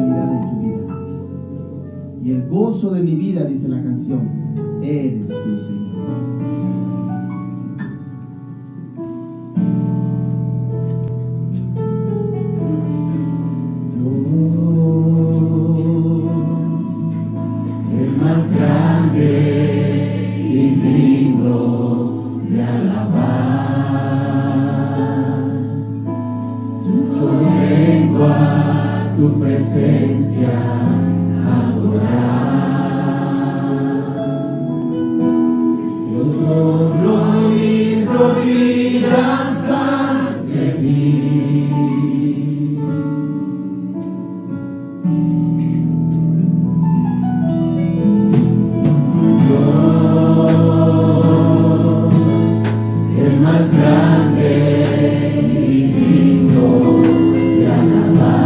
realidad en tu vida. Y el gozo de mi vida, dice la canción, eres tú, Señor. Tu presencia adorar. Yo doblo mis rodillas ante ti. Dios, el más grande y digno de alabar.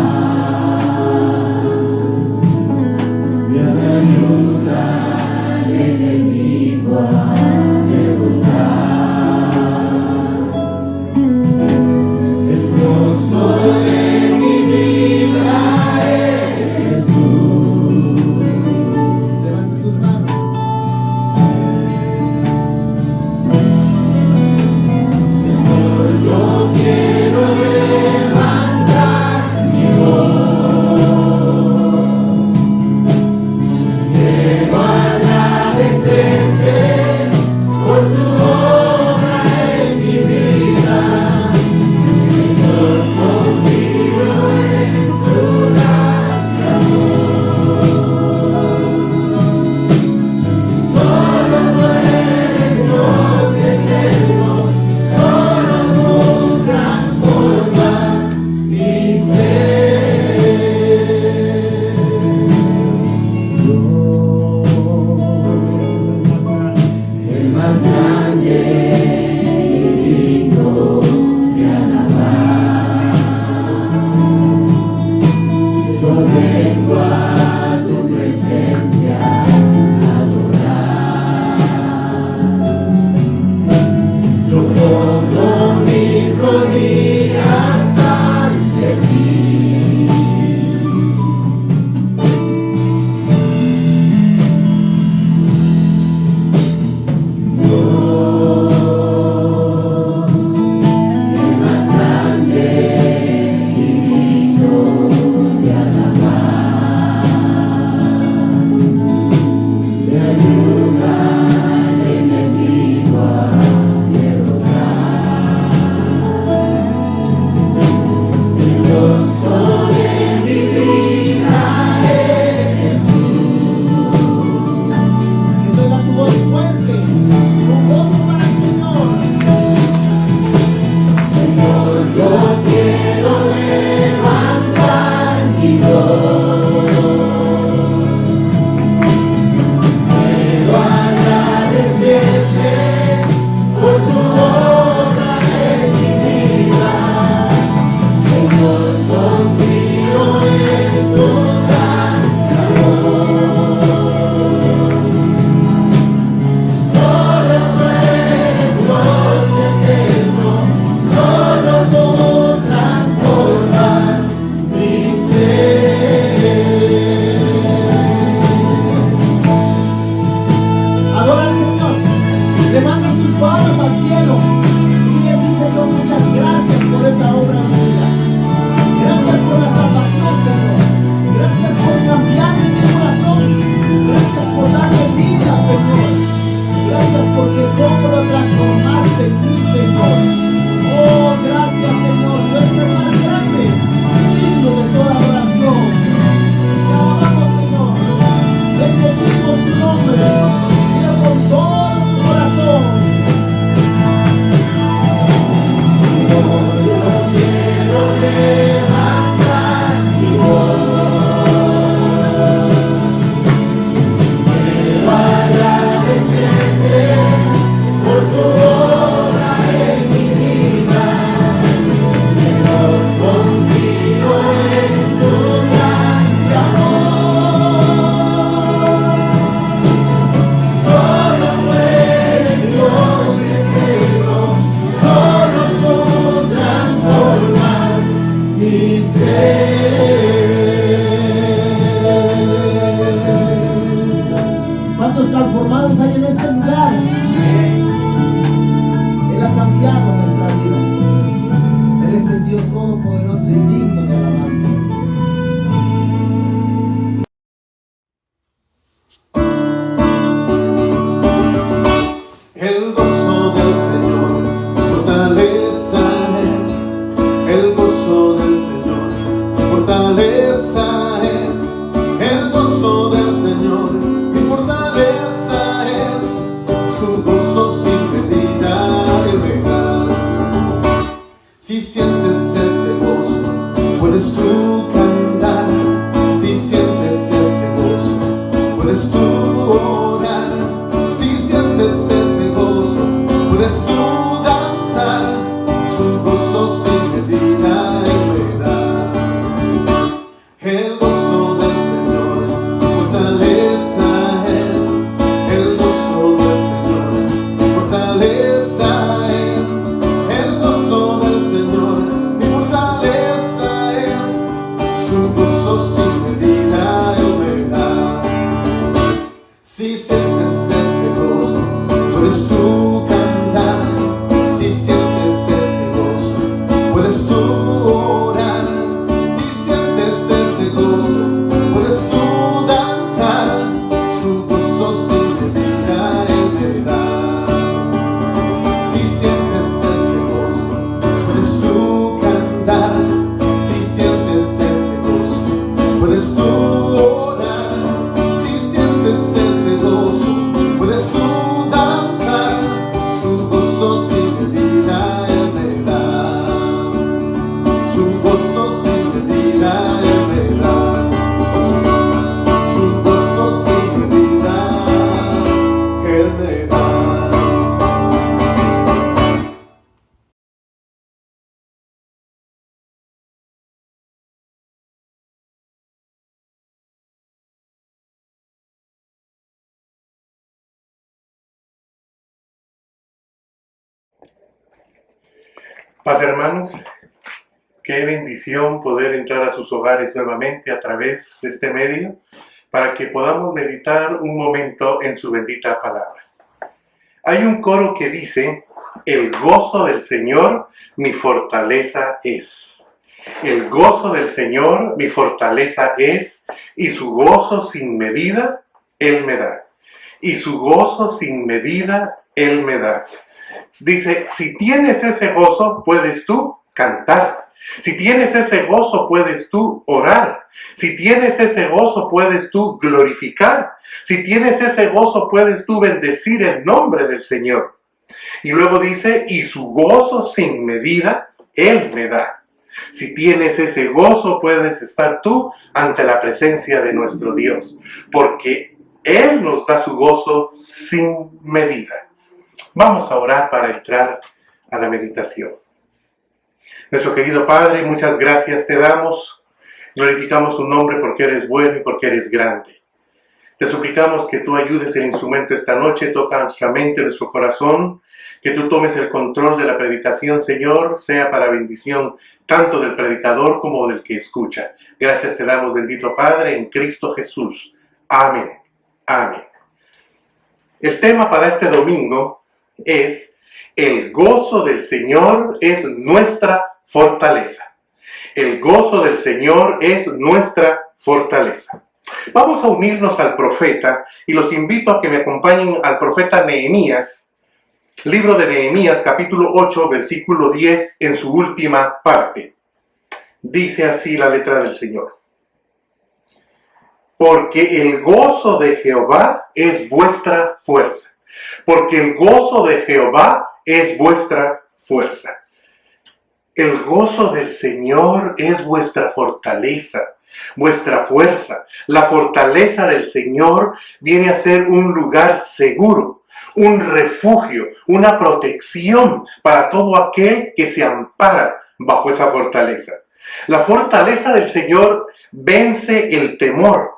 Paz, hermanos, qué bendición poder entrar a sus hogares nuevamente a través de este medio para que podamos meditar un momento en su bendita palabra. Hay un coro que dice: el gozo del Señor mi fortaleza es. El gozo del Señor mi fortaleza es, y su gozo sin medida Él me da. Y su gozo sin medida Él me da. Dice, si tienes ese gozo, puedes tú cantar. Si tienes ese gozo, puedes tú orar. Si tienes ese gozo, puedes tú glorificar. Si tienes ese gozo, puedes tú bendecir el nombre del Señor. Y luego dice, y su gozo sin medida, Él me da. Si tienes ese gozo, puedes estar tú ante la presencia de nuestro Dios, porque Él nos da su gozo sin medida. Vamos a orar para entrar a la meditación. Nuestro querido Padre, muchas gracias te damos. Glorificamos tu nombre porque eres bueno y porque eres grande. Te suplicamos que tú ayudes el instrumento esta noche, toca nuestra mente, nuestro corazón, que tú tomes el control de la predicación, Señor, sea para bendición tanto del predicador como del que escucha. Gracias te damos, bendito Padre, en Cristo Jesús. Amén. Amén. El tema para este domingo es: el gozo del Señor es nuestra fortaleza. El gozo del Señor es nuestra fortaleza. Vamos a unirnos al profeta y los invito a que me acompañen al profeta Nehemías, libro de Nehemías, capítulo 8, versículo 10, en su última parte. Dice así la letra del Señor: porque el gozo de Jehová es vuestra fuerza. Porque el gozo de Jehová es vuestra fuerza. El gozo del Señor es vuestra fortaleza, vuestra fuerza. La fortaleza del Señor viene a ser un lugar seguro, un refugio, una protección para todo aquel que se ampara bajo esa fortaleza. La fortaleza del Señor vence el temor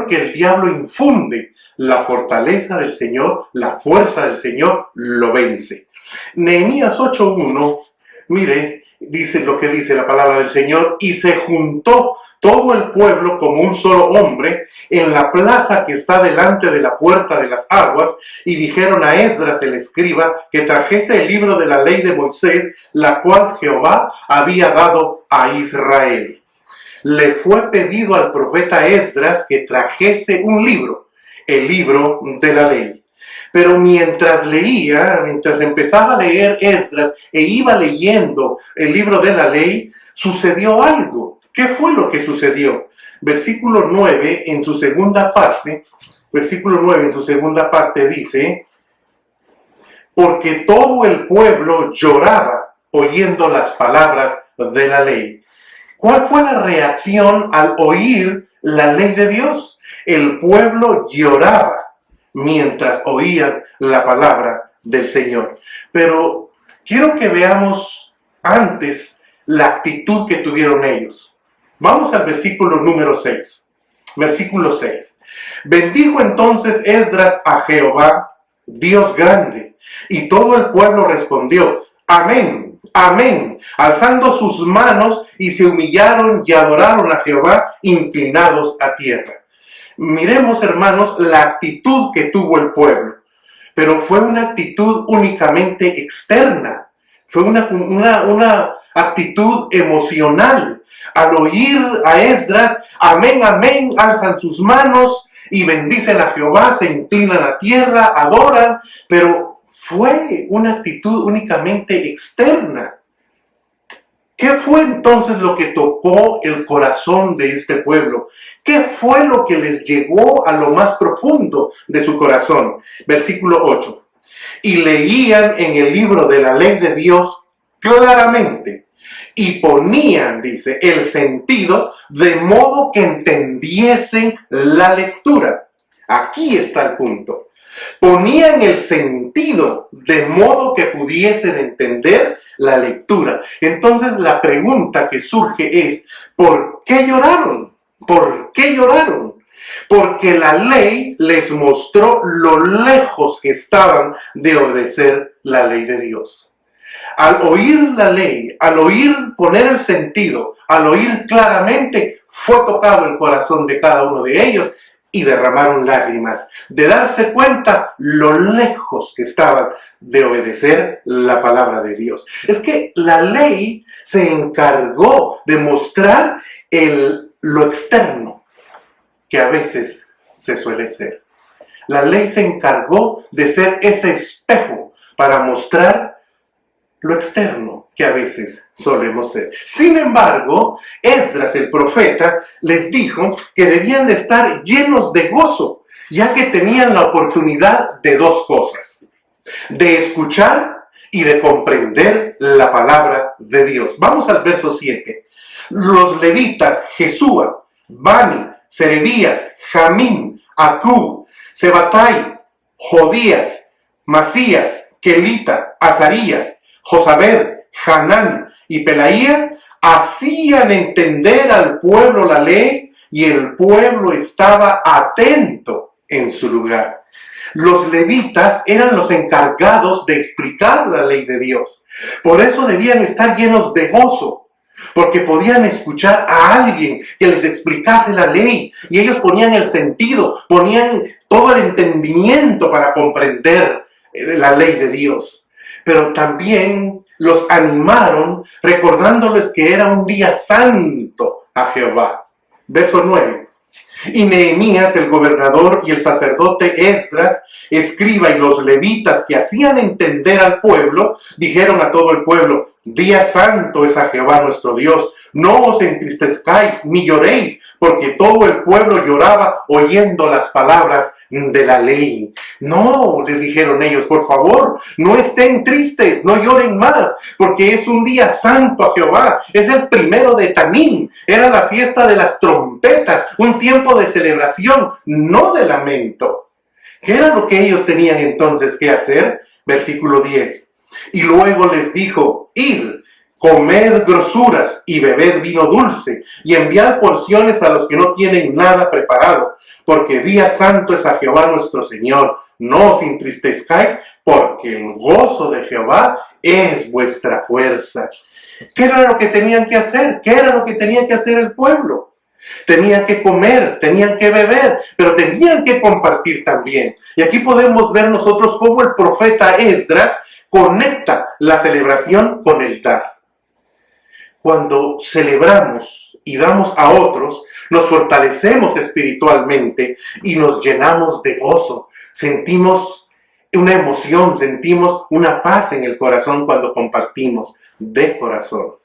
que el diablo infunde. La fortaleza del Señor, la fuerza del Señor lo vence. Nehemías 8:1, mire, dice lo que dice la palabra del Señor: y se juntó todo el pueblo como un solo hombre en la plaza que está delante de la puerta de las aguas, y dijeron a Esdras el escriba que trajese el libro de la ley de Moisés, la cual Jehová había dado a Israel. Le fue pedido al profeta Esdras que trajese un libro, el libro de la ley. Pero mientras empezaba a leer Esdras e iba leyendo el libro de la ley, sucedió algo. ¿Qué fue lo que sucedió? Versículo 9 en su segunda parte dice: porque todo el pueblo lloraba oyendo las palabras de la ley. ¿Cuál fue la reacción al oír la ley de Dios? El pueblo lloraba mientras oían la palabra del Señor. Pero quiero que veamos antes la actitud que tuvieron ellos. Vamos al versículo número 6. Versículo 6. Bendijo entonces Esdras a Jehová, Dios grande, y todo el pueblo respondió: amén, amén, alzando sus manos, y se humillaron y adoraron a Jehová, inclinados a tierra. Miremos, hermanos, la actitud que tuvo el pueblo. Pero fue una actitud únicamente externa. Fue una actitud emocional. Al oír a Esdras, amén, amén, alzan sus manos y bendicen a Jehová, se inclinan a tierra, adoran, pero fue una actitud únicamente externa. ¿Qué fue entonces lo que tocó el corazón de este pueblo? ¿Qué fue lo que les llegó a lo más profundo de su corazón? Versículo 8. Y leían en el libro de la ley de Dios claramente, y ponían, dice, el sentido de modo que entendiesen la lectura. Aquí está el punto. Ponían el sentido de modo que pudiesen entender la lectura. Entonces la pregunta que surge es: ¿por qué lloraron? ¿Por qué lloraron? Porque la ley les mostró lo lejos que estaban de obedecer la ley de Dios. Al oír la ley, al oír poner el sentido, al oír claramente, fue tocado el corazón de cada uno de ellos y derramaron lágrimas, de darse cuenta lo lejos que estaban de obedecer la palabra de Dios. Es que la ley se encargó de mostrar lo externo, que a veces se suele ser. La ley se encargó de ser ese espejo para mostrar lo externo que a veces solemos ser. Sin embargo, Esdras el profeta les dijo que debían de estar llenos de gozo, ya que tenían la oportunidad de dos cosas: de escuchar y de comprender la palabra de Dios. Vamos al verso 7. Los levitas Jesúa, Bani, Serebías, Jamín, Acub, Sebatai, Jodías, Masías, Kelita, Azarías, Josabed, Hanán y Pelaía hacían entender al pueblo la ley, y el pueblo estaba atento en su lugar. Los levitas eran los encargados de explicar la ley de Dios. Por eso debían estar llenos de gozo, porque podían escuchar a alguien que les explicase la ley, y ellos ponían el sentido, ponían todo el entendimiento para comprender la ley de Dios. Pero también los animaron recordándoles que era un día santo a Jehová. Verso 9. Y Nehemías, el gobernador, y el sacerdote Esdras, escriba, y los levitas que hacían entender al pueblo, dijeron a todo el pueblo: día santo es a Jehová nuestro Dios, no os entristezcáis ni lloréis, porque todo el pueblo lloraba oyendo las palabras de la ley. No, les dijeron ellos, por favor, no estén tristes, no lloren más, porque es un día santo a Jehová, es el 1 de Tanín, era la fiesta de las trompetas, un tiempo de celebración, no de lamento. ¿Qué era lo que ellos tenían entonces que hacer? Versículo 10. Y luego les dijo: id, comed grosuras y bebed vino dulce, y enviad porciones a los que no tienen nada preparado, porque día santo es a Jehová nuestro Señor. No os entristezcáis, porque el gozo de Jehová es vuestra fuerza. ¿Qué era lo que tenían que hacer? ¿Qué era lo que tenía que hacer el pueblo? Tenían que comer, tenían que beber, pero tenían que compartir también. Y aquí podemos ver nosotros cómo el profeta Esdras conecta la celebración con el dar. Cuando celebramos y damos a otros, nos fortalecemos espiritualmente y nos llenamos de gozo. Sentimos una emoción, sentimos una paz en el corazón cuando compartimos de corazón.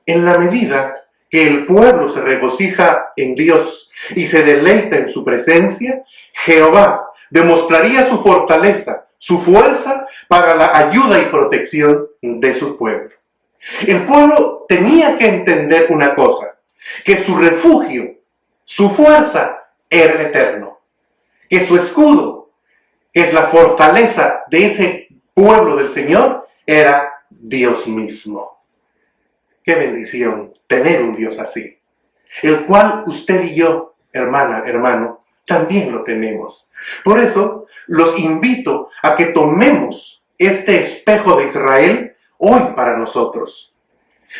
En la medida que el pueblo se regocija en Dios y se deleita en su presencia, Jehová demostraría su fortaleza, su fuerza para la ayuda y protección de su pueblo. El pueblo tenía que entender una cosa: que su refugio, su fuerza era el eterno, que su escudo, que es la fortaleza de ese pueblo del Señor, era Dios mismo. Qué bendición tener un Dios así, el cual usted y yo, hermana, hermano, también lo tenemos. Por eso los invito a que tomemos este espejo de Israel hoy para nosotros.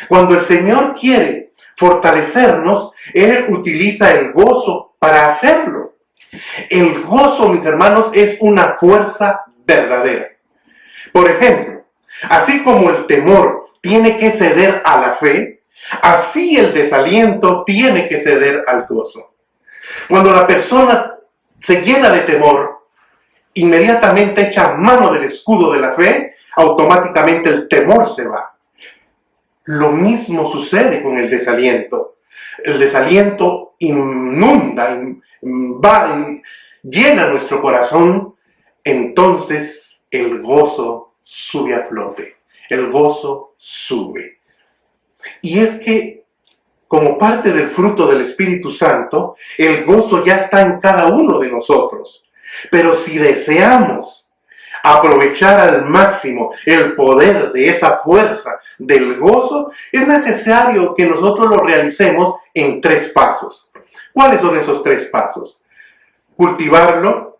Cuando el Señor quiere fortalecernos, Él utiliza el gozo para hacerlo. El gozo, mis hermanos, es una fuerza verdadera. Por ejemplo, así como el temor tiene que ceder a la fe, así el desaliento tiene que ceder al gozo. Cuando la persona se llena de temor, inmediatamente echa mano del escudo de la fe, automáticamente el temor se va. Lo mismo sucede con el desaliento. El desaliento inunda, llena nuestro corazón, entonces el gozo sube a flote. El gozo sube. Y es que, como parte del fruto del Espíritu Santo, el gozo ya está en cada uno de nosotros. Pero si deseamos aprovechar al máximo el poder de esa fuerza del gozo, es necesario que nosotros lo realicemos en 3 pasos. ¿Cuáles son esos 3 pasos? Cultivarlo,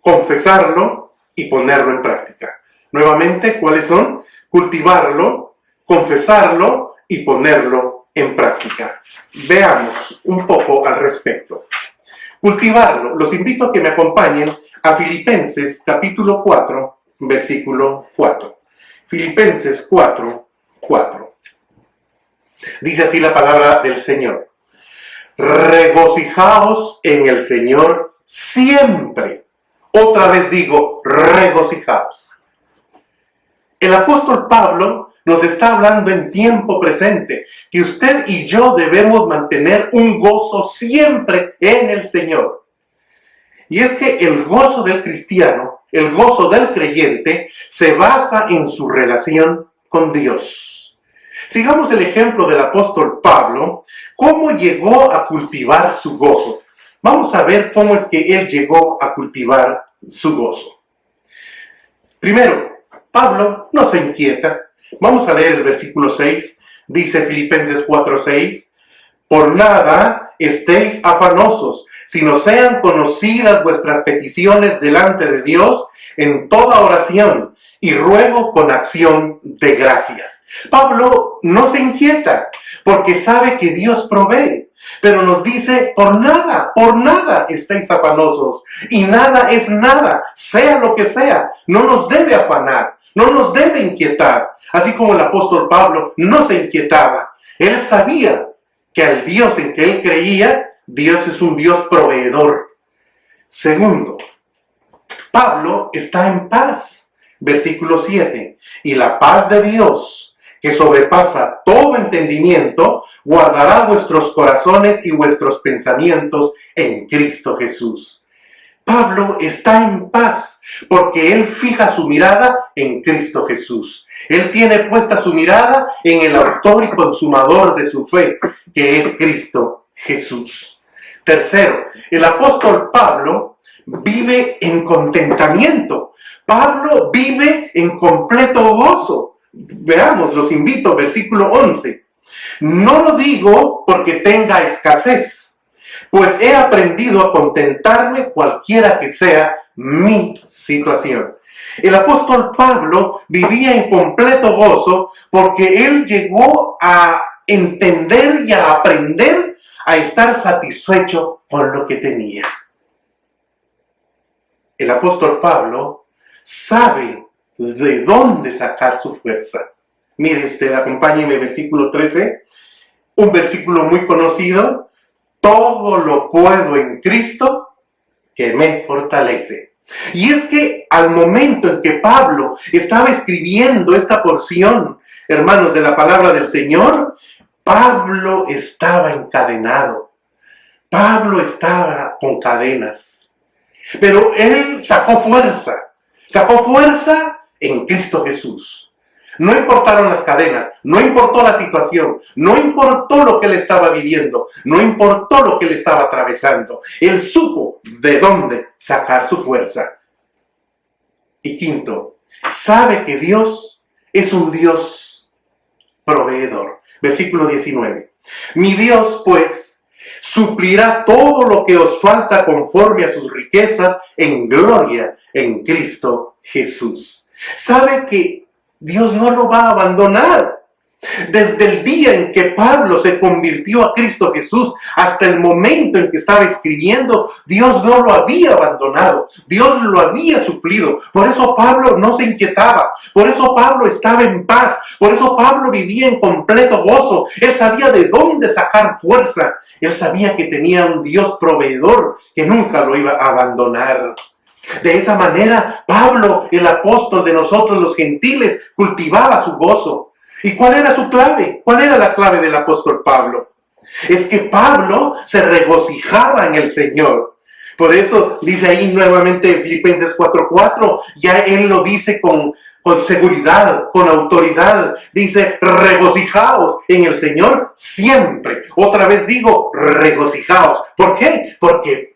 confesarlo y ponerlo en práctica. Nuevamente, ¿cuáles son? Cultivarlo, confesarlo y ponerlo en práctica. Veamos un poco al respecto. Cultivarlo. Los invito a que me acompañen a Filipenses capítulo 4, versículo 4. Filipenses 4, 4. Dice así la palabra del Señor. Regocijaos en el Señor siempre. Otra vez digo, regocijaos. El apóstol Pablo nos está hablando en tiempo presente que usted y yo debemos mantener un gozo siempre en el Señor. Y es que el gozo del cristiano, el gozo del creyente, se basa en su relación con Dios. Sigamos el ejemplo del apóstol Pablo, cómo llegó a cultivar su gozo. Vamos a ver cómo es que él llegó a cultivar su gozo. Primero, Pablo no se inquieta. Vamos a leer el versículo 6. Dice Filipenses 4:6. Por nada estéis afanosos, sino sean conocidas vuestras peticiones delante de Dios en toda oración y ruego con acción de gracias. Pablo no se inquieta porque sabe que Dios provee, pero nos dice, por nada estéis afanosos. Y nada es nada, sea lo que sea. No nos debe afanar, no nos debe inquietar. Así como el apóstol Pablo no se inquietaba. Él sabía que al Dios en que él creía, Dios es un Dios proveedor. Segundo, Pablo está en paz. Versículo 7. Y la paz de Dios, que sobrepasa todo entendimiento, guardará vuestros corazones y vuestros pensamientos en Cristo Jesús. Pablo está en paz porque él fija su mirada en Cristo Jesús. Él tiene puesta su mirada en el autor y consumador de su fe, que es Cristo Jesús. Tercero, el apóstol Pablo vive en contentamiento. Pablo vive en completo gozo. Veamos, los invito, versículo 11. No lo digo porque tenga escasez, pues he aprendido a contentarme cualquiera que sea mi situación. El apóstol Pablo vivía en completo gozo porque él llegó a entender y a aprender a estar satisfecho con lo que tenía. El apóstol Pablo sabe de dónde sacar su fuerza. Mire usted, acompáñeme, versículo 13, un versículo muy conocido. Todo lo puedo en Cristo que me fortalece. Y es que al momento en que Pablo estaba escribiendo esta porción, hermanos, de la palabra del Señor, Pablo estaba encadenado. Pablo estaba con cadenas. Pero él sacó fuerza en Cristo Jesús. No importaron las cadenas, no importó la situación, no importó lo que él estaba viviendo, no importó lo que él estaba atravesando. Él supo de dónde sacar su fuerza. Y quinto, sabe que Dios es un Dios proveedor. Versículo 19. Mi Dios, pues, suplirá todo lo que os falta conforme a sus riquezas en gloria en Cristo Jesús. Sabe que Dios no lo va a abandonar. Desde el día en que Pablo se convirtió a Cristo Jesús hasta el momento en que estaba escribiendo, Dios no lo había abandonado. Dios lo había suplido. Por eso Pablo no se inquietaba. Por eso Pablo estaba en paz. Por eso Pablo vivía en completo gozo. Él sabía de dónde sacar fuerza. Él sabía que tenía un Dios proveedor que nunca lo iba a abandonar. De esa manera, Pablo, el apóstol de nosotros los gentiles, cultivaba su gozo. ¿Y cuál era su clave? ¿Cuál era la clave del apóstol Pablo? Es que Pablo se regocijaba en el Señor. Por eso dice ahí nuevamente Filipenses 4:4, ya él lo dice con seguridad, con autoridad. Dice, regocijaos en el Señor siempre. Otra vez digo, regocijaos. ¿Por qué? Porque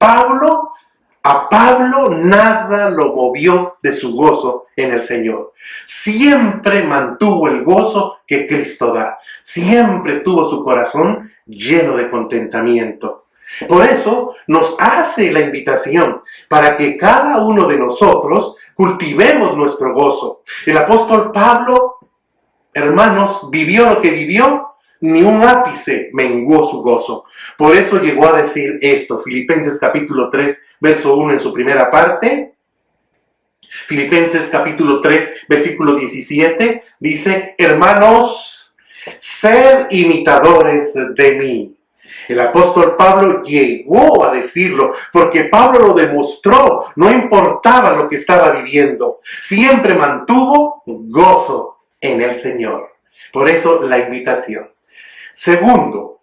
a Pablo nada lo movió de su gozo en el Señor. Siempre mantuvo el gozo que Cristo da. Siempre tuvo su corazón lleno de contentamiento. Por eso nos hace la invitación para que cada uno de nosotros cultivemos nuestro gozo. El apóstol Pablo, hermanos, vivió lo que vivió, ni un ápice menguó su gozo. Por eso llegó a decir esto, Filipenses capítulo 3, verso 1 en su primera parte. Filipenses capítulo 3, versículo 17, dice: hermanos, sed imitadores de mí. El apóstol Pablo llegó a decirlo, porque Pablo lo demostró, no importaba lo que estaba viviendo, siempre mantuvo gozo en el Señor. Por eso la invitación. Segundo,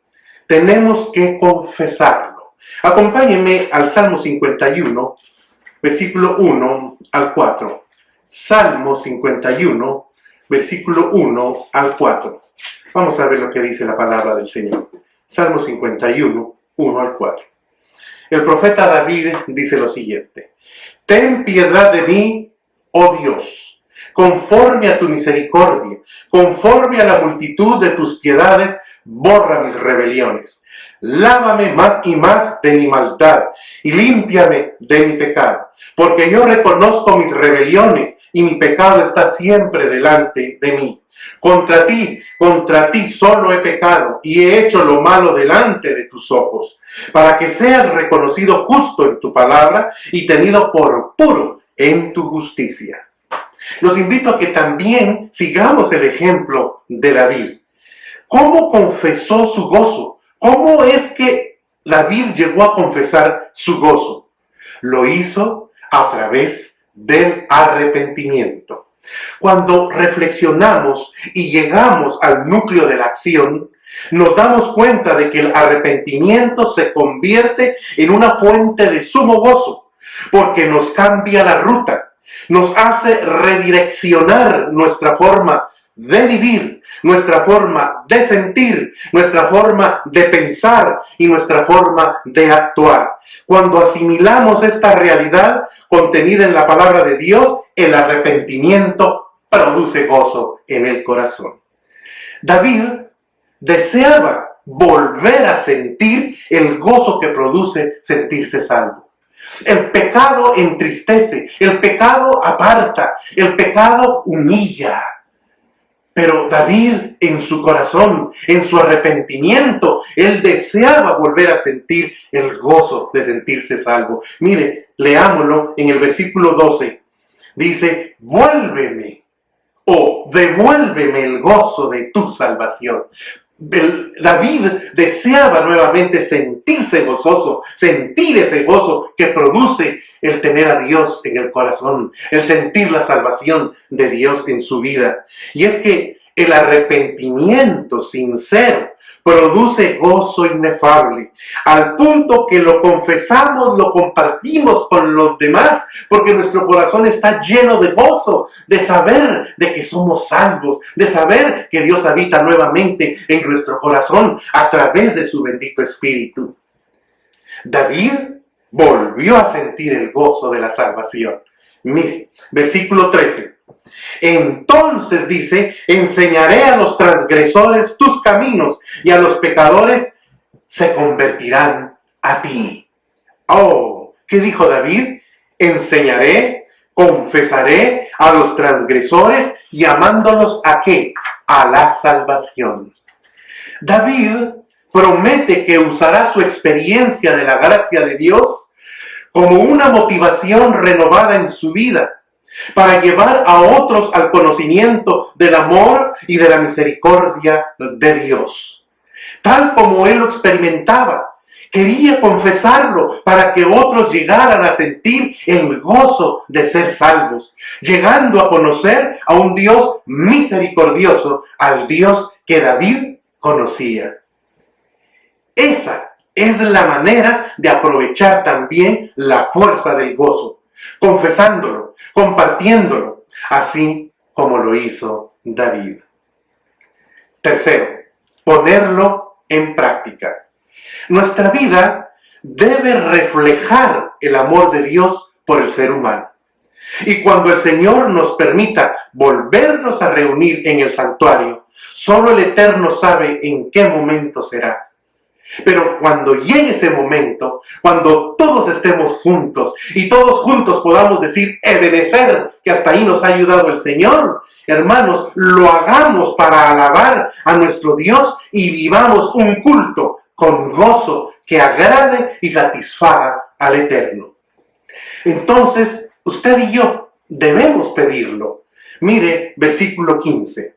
tenemos que confesarlo. Acompáñenme al Salmo 51, versículo 1 al 4. Salmo 51, versículo 1 al 4. Vamos a ver lo que dice la palabra del Señor. Salmo 51, 1 al 4. El profeta David dice lo siguiente: ten piedad de mí, oh Dios, conforme a tu misericordia, conforme a la multitud de tus piedades, borra mis rebeliones. Lávame más y más de mi maldad y límpiame de mi pecado, porque yo reconozco mis rebeliones y mi pecado está siempre delante de mí. Contra ti solo he pecado y he hecho lo malo delante de tus ojos, para que seas reconocido justo en tu palabra y tenido por puro en tu justicia. Los invito a que también sigamos el ejemplo de David. ¿Cómo confesó su gozo? ¿Cómo es que David llegó a confesar su gozo? Lo hizo a través del arrepentimiento. Cuando reflexionamos y llegamos al núcleo de la acción, nos damos cuenta de que el arrepentimiento se convierte en una fuente de sumo gozo, porque nos cambia la ruta, nos hace redireccionar nuestra forma de vivir, nuestra forma de sentir, nuestra forma de pensar y nuestra forma de actuar. Cuando asimilamos esta realidad contenida en la palabra de Dios, el arrepentimiento produce gozo en el corazón. David deseaba volver a sentir el gozo que produce sentirse salvo. El pecado entristece, el pecado aparta, el pecado humilla. Pero David, en su corazón, en su arrepentimiento, él deseaba volver a sentir el gozo de sentirse salvo. Mire, leámoslo en el versículo 12. Dice: vuélveme o devuélveme el gozo de tu salvación. David deseaba nuevamente sentirse gozoso, sentir ese gozo que produce el tener a Dios en el corazón, el sentir la salvación de Dios en su vida. Y es que el arrepentimiento sincero produce gozo inefable, al punto que lo confesamos, lo compartimos con los demás, porque nuestro corazón está lleno de gozo, de saber de que somos salvos, de saber que Dios habita nuevamente en nuestro corazón a través de su bendito Espíritu. David volvió a sentir el gozo de la salvación. Mire, versículo 13. Entonces dice: enseñaré a los transgresores tus caminos y a los pecadores se convertirán a ti. Oh, ¿qué dijo David? Enseñaré, confesaré a los transgresores, llamándolos ¿a qué? A la salvación. David promete que usará su experiencia de la gracia de Dios como una motivación renovada en su vida, para llevar a otros al conocimiento del amor y de la misericordia de Dios. Tal como él lo experimentaba, quería confesarlo para que otros llegaran a sentir el gozo de ser salvos, llegando a conocer a un Dios misericordioso, al Dios que David conocía. Esa es la manera de aprovechar también la fuerza del gozo, confesándolo, compartiéndolo, así como lo hizo David. Tercero, ponerlo en práctica. Nuestra vida debe reflejar el amor de Dios por el ser humano. Y cuando el Señor nos permita volvernos a reunir en el santuario, solo el Eterno sabe en qué momento será. Pero cuando llegue ese momento, cuando todos estemos juntos y todos juntos podamos decir, Ebenezer, que hasta ahí nos ha ayudado el Señor, hermanos, lo hagamos para alabar a nuestro Dios y vivamos un culto con gozo que agrade y satisfaga al Eterno. Entonces, usted y yo debemos pedirlo. Mire, versículo 15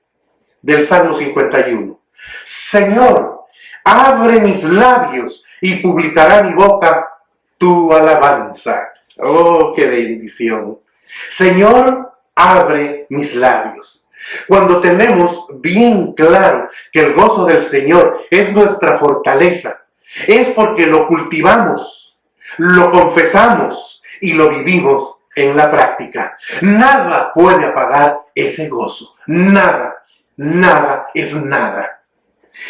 del Salmo 51. Señor, abre mis labios y publicará mi boca tu alabanza. Oh, qué bendición. Señor, abre mis labios. Cuando tenemos bien claro que el gozo del Señor es nuestra fortaleza, es porque lo cultivamos, lo confesamos y lo vivimos en la práctica. Nada puede apagar ese gozo. Nada, nada es nada.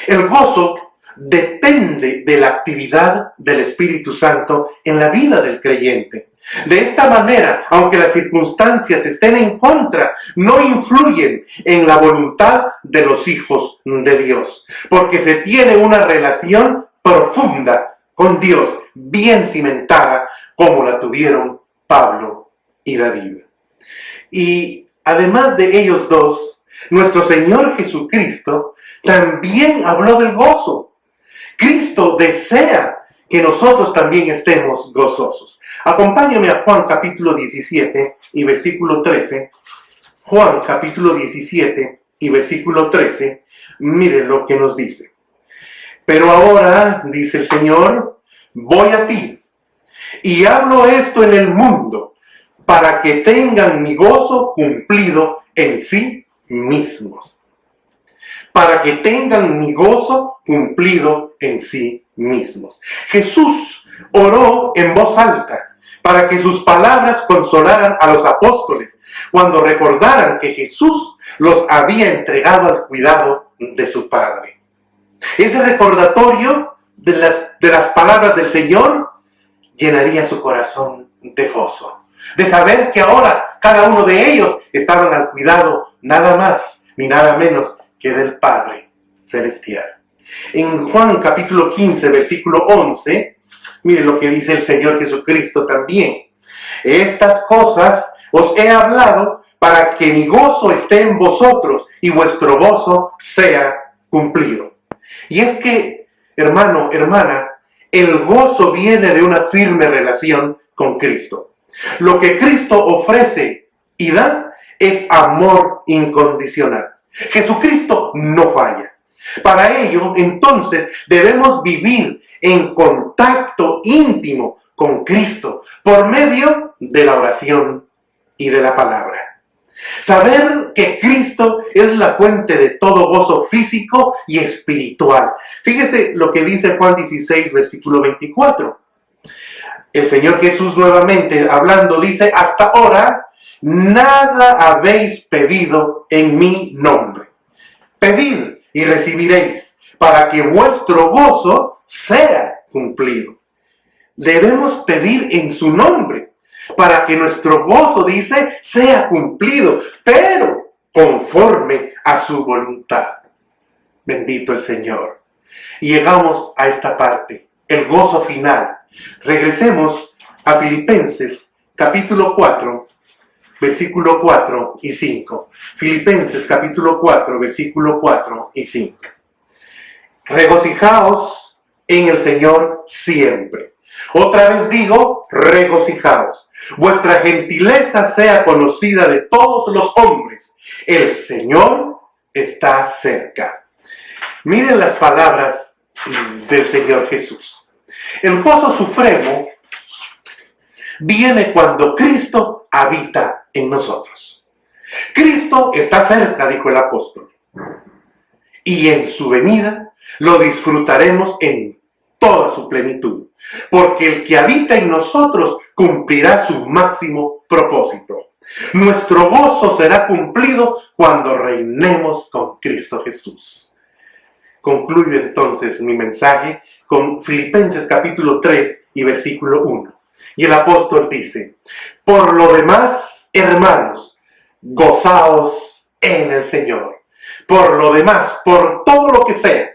El gozo depende de la actividad del Espíritu Santo en la vida del creyente. De esta manera, aunque las circunstancias estén en contra, no influyen en la voluntad de los hijos de Dios, porque se tiene una relación profunda con Dios, bien cimentada, como la tuvieron Pablo y David. Y además de ellos dos, nuestro Señor Jesucristo también habló del gozo. Cristo desea que nosotros también estemos gozosos. Acompáñame a Juan capítulo 17 y versículo 13. Juan capítulo 17 y versículo 13. Miren lo que nos dice. Pero ahora, dice el Señor, voy a ti y hablo esto en el mundo para que tengan mi gozo cumplido en sí mismos. Para que tengan mi gozo cumplido en sí mismos. Jesús oró en voz alta para que sus palabras consolaran a los apóstoles cuando recordaran que Jesús los había entregado al cuidado de su Padre. Ese recordatorio de las palabras del Señor llenaría su corazón de gozo, de saber que ahora cada uno de ellos estaban al cuidado nada más ni nada menos que del Padre Celestial. En Juan capítulo 15, versículo 11, mire lo que dice el Señor Jesucristo también. Estas cosas os he hablado para que mi gozo esté en vosotros y vuestro gozo sea cumplido. Y es que, hermano, hermana, el gozo viene de una firme relación con Cristo. Lo que Cristo ofrece y da es amor incondicional. Jesucristo no falla. Para ello, entonces, debemos vivir en contacto íntimo con Cristo por medio de la oración y de la palabra. Saber que Cristo es la fuente de todo gozo físico y espiritual. Fíjese lo que dice Juan 16, versículo 24. El Señor Jesús nuevamente hablando dice, hasta ahora nada habéis pedido en mi nombre. Pedid y recibiréis, para que vuestro gozo sea cumplido. Debemos pedir en su nombre, para que nuestro gozo, dice, sea cumplido, pero conforme a su voluntad. Bendito el Señor. Y llegamos a esta parte, el gozo final. Regresemos a Filipenses, capítulo 4, versículo 4 y 5. Filipenses capítulo 4, versículo 4 y 5. Regocijaos en el Señor siempre. Otra vez digo, regocijaos. Vuestra gentileza sea conocida de todos los hombres. El Señor está cerca. Miren las palabras del Señor Jesús. El gozo supremo viene cuando Cristo habita en nosotros. Cristo está cerca, dijo el apóstol, y en su venida lo disfrutaremos en toda su plenitud, porque el que habita en nosotros cumplirá su máximo propósito. Nuestro gozo será cumplido cuando reinemos con Cristo Jesús. Concluyo entonces mi mensaje con Filipenses capítulo 3 y versículo 1. Y el apóstol dice, por lo demás, hermanos, gozaos en el Señor. Por lo demás, por todo lo que sea,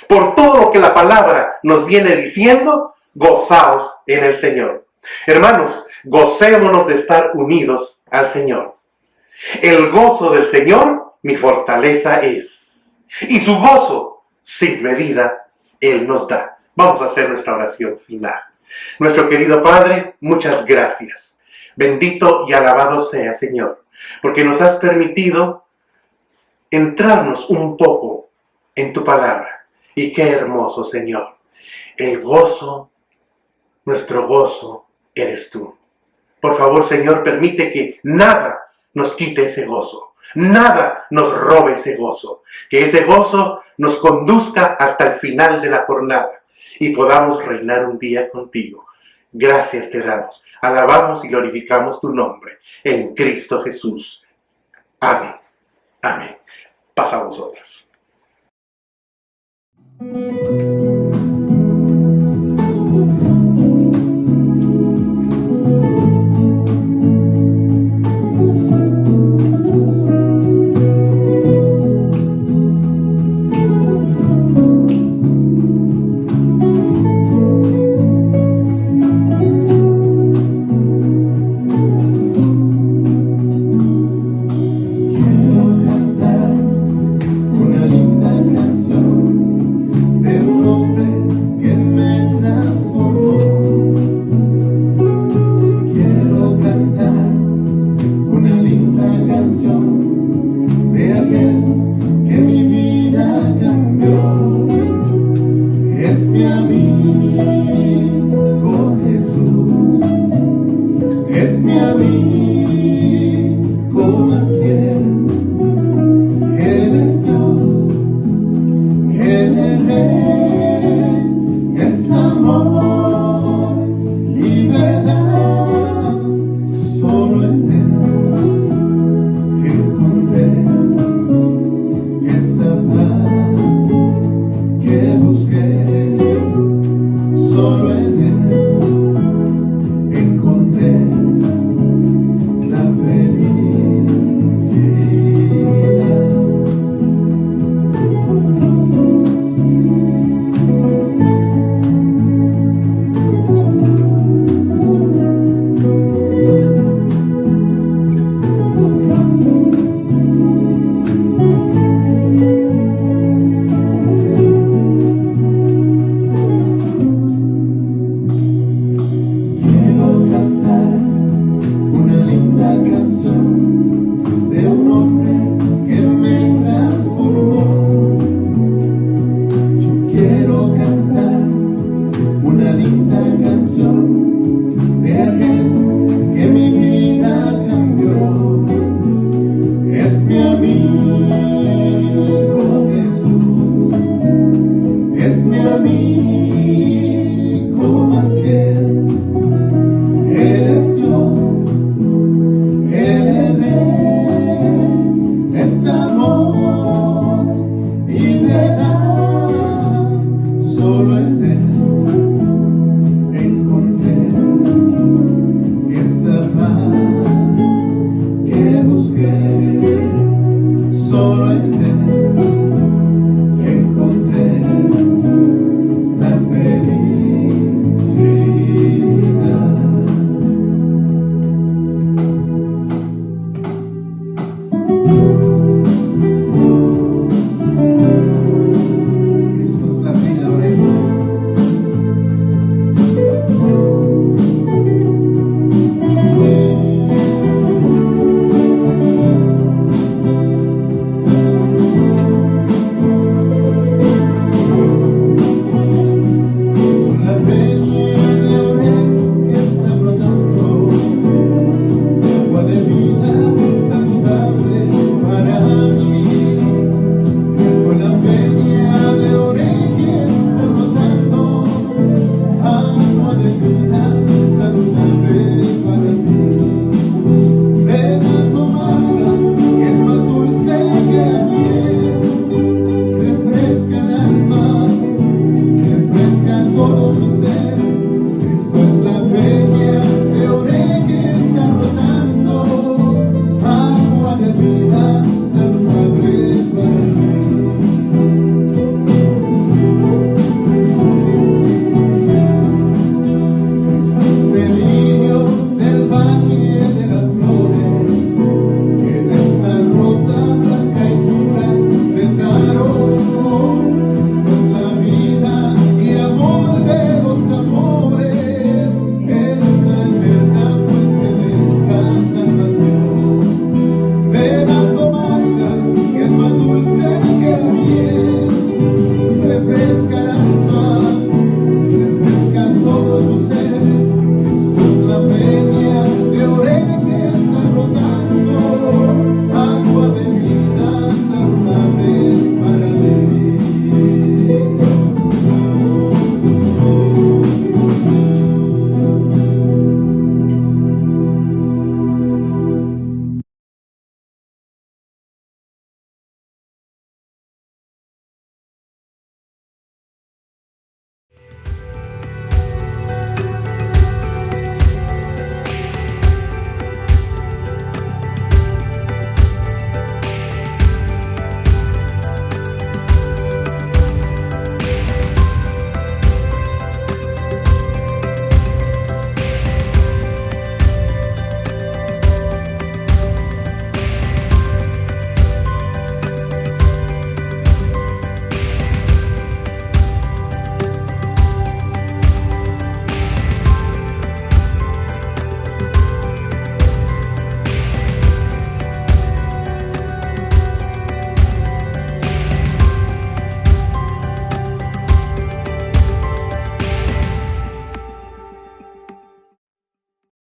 Por todo lo que la palabra nos viene diciendo, gozaos en el Señor. Hermanos, gocémonos de estar unidos al Señor. El gozo del Señor, mi fortaleza es. Y su gozo, sin medida, Él nos da. Vamos a hacer nuestra oración final. Nuestro querido Padre, muchas gracias. Bendito y alabado sea, Señor, porque nos has permitido entrarnos un poco en tu palabra. Y qué hermoso, Señor. El gozo, nuestro gozo, eres tú. Por favor, Señor, permite que nada nos quite ese gozo. Nada nos robe ese gozo. Que ese gozo nos conduzca hasta el final de la jornada y podamos reinar un día contigo. Gracias te damos. Alabamos y glorificamos tu nombre en Cristo Jesús. Amén. Amén. Pasa a vosotros. Es mi amigo